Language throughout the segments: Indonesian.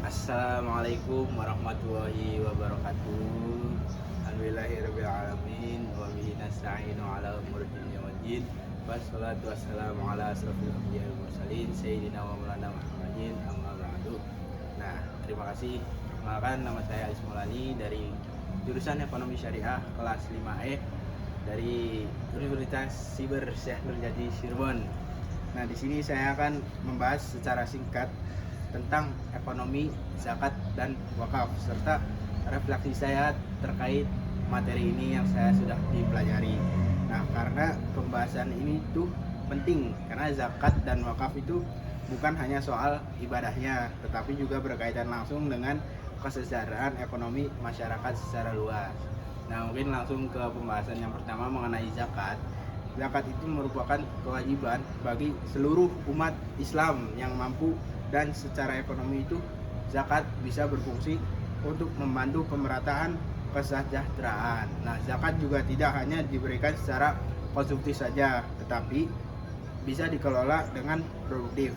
Assalamualaikum warahmatullahi wabarakatuh. Alhamdulillahirrabbilalamin. Wa bihi nasta'inu ala umuri dunya waddin. Wassalatu wassalamu ala asrofil anbiya wal mursalin sayyidina wa maulana Muhammadin amma ba'du. Nah, terima kasih. Perkenalkan, nama saya Alis Maulani dari jurusan Ekonomi Syariah kelas 5E dari Universitas Siber Syekh Nurjati Cirebon. Nah, di sini saya akan membahas secara singkat tentang ekonomi, zakat, dan wakaf, serta refleksi saya terkait materi ini yang saya sudah dipelajari. Nah, karena pembahasan ini tuh penting, karena zakat dan wakaf itu bukan hanya soal ibadahnya, tetapi juga berkaitan langsung dengan kesejahteraan ekonomi masyarakat secara luas. Nah, mungkin langsung ke pembahasan yang pertama mengenai zakat. Zakat itu merupakan kewajiban bagi seluruh umat Islam yang mampu, dan secara ekonomi itu zakat bisa berfungsi untuk membantu pemerataan kesejahteraan. Nah, zakat juga tidak hanya diberikan secara konsumtif saja, tetapi bisa dikelola dengan produktif.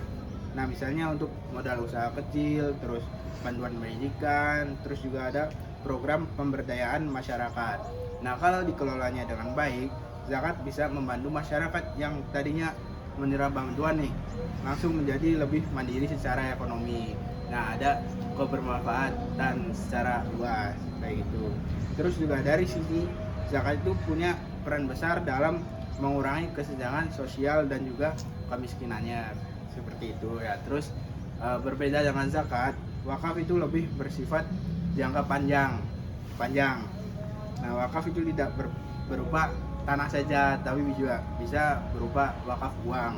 Nah, misalnya untuk modal usaha kecil, terus bantuan pendidikan, terus juga ada program pemberdayaan masyarakat. Nah, kalau dikelolanya dengan baik, zakat bisa membantu masyarakat yang tadinya menerima bantuan nih langsung menjadi lebih mandiri secara ekonomi. Nah, ada kebermanfaatan secara luas kayak gitu. Terus juga dari sisi zakat itu punya peran besar dalam mengurangi kesenjangan sosial dan juga kemiskinannya, seperti itu ya. Terus berbeda dengan zakat, wakaf itu lebih bersifat jangka panjang. Nah, wakaf itu tidak berupa tanah saja, tapi juga bisa berupa wakaf uang.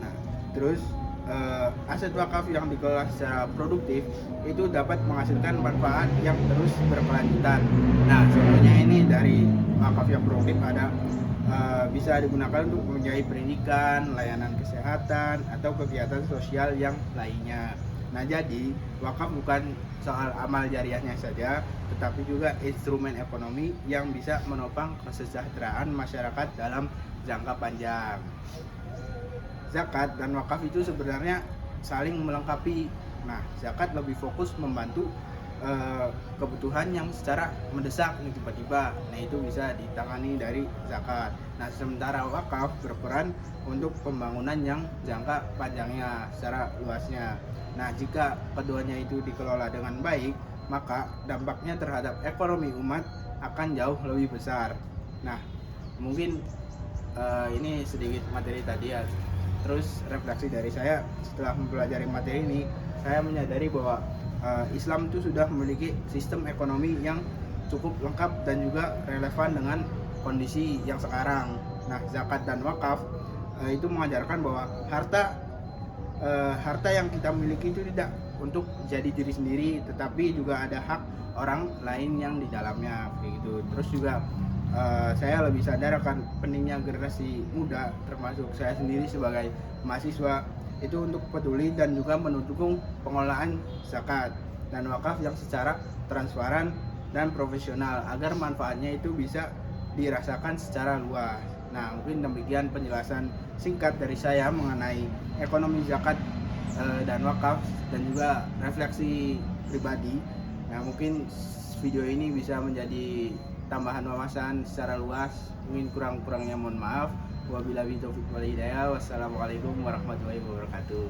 Nah, terus aset wakaf yang dikelola secara produktif itu dapat menghasilkan manfaat yang terus berkelanjutan. Nah, contohnya ini dari wakaf yang produktif ada bisa digunakan untuk membiayai pendidikan, layanan kesehatan, atau kegiatan sosial yang lainnya. Nah, jadi wakaf bukan soal amal jariahnya saja, tetapi juga instrumen ekonomi yang bisa menopang kesejahteraan masyarakat dalam jangka panjang. Zakat dan wakaf itu sebenarnya saling melengkapi. Nah, zakat lebih fokus membantu kebutuhan yang secara mendesak nih tiba-tiba. Nah, itu bisa ditangani dari zakat. Nah, sementara wakaf berperan untuk pembangunan yang jangka panjangnya secara luasnya. Nah, jika keduanya itu dikelola dengan baik, maka dampaknya terhadap ekonomi umat akan jauh lebih besar. Nah, mungkin ini sedikit materi tadi ya. Terus refleksi dari saya setelah mempelajari materi ini, saya menyadari bahwa Islam itu sudah memiliki sistem ekonomi yang cukup lengkap dan juga relevan dengan kondisi yang sekarang. Nah, zakat dan wakaf itu mengajarkan bahwa harta yang kita miliki itu tidak untuk jadi diri sendiri, tetapi juga ada hak orang lain yang di dalamnya begitu. Terus juga saya lebih sadar akan pentingnya generasi muda, termasuk saya sendiri sebagai mahasiswa, itu untuk peduli dan juga mendukung pengelolaan zakat dan wakaf yang secara transparan dan profesional agar manfaatnya itu bisa dirasakan secara luas. Nah, mungkin demikian penjelasan singkat dari saya mengenai ekonomi zakat dan wakaf dan juga refleksi pribadi. Nah, mungkin video ini bisa menjadi tambahan wawasan secara luas. Mungkin kurang-kurangnya mohon maaf. Wabillahi taufiq wal hidayah. Wassalamualaikum warahmatullahi wabarakatuh.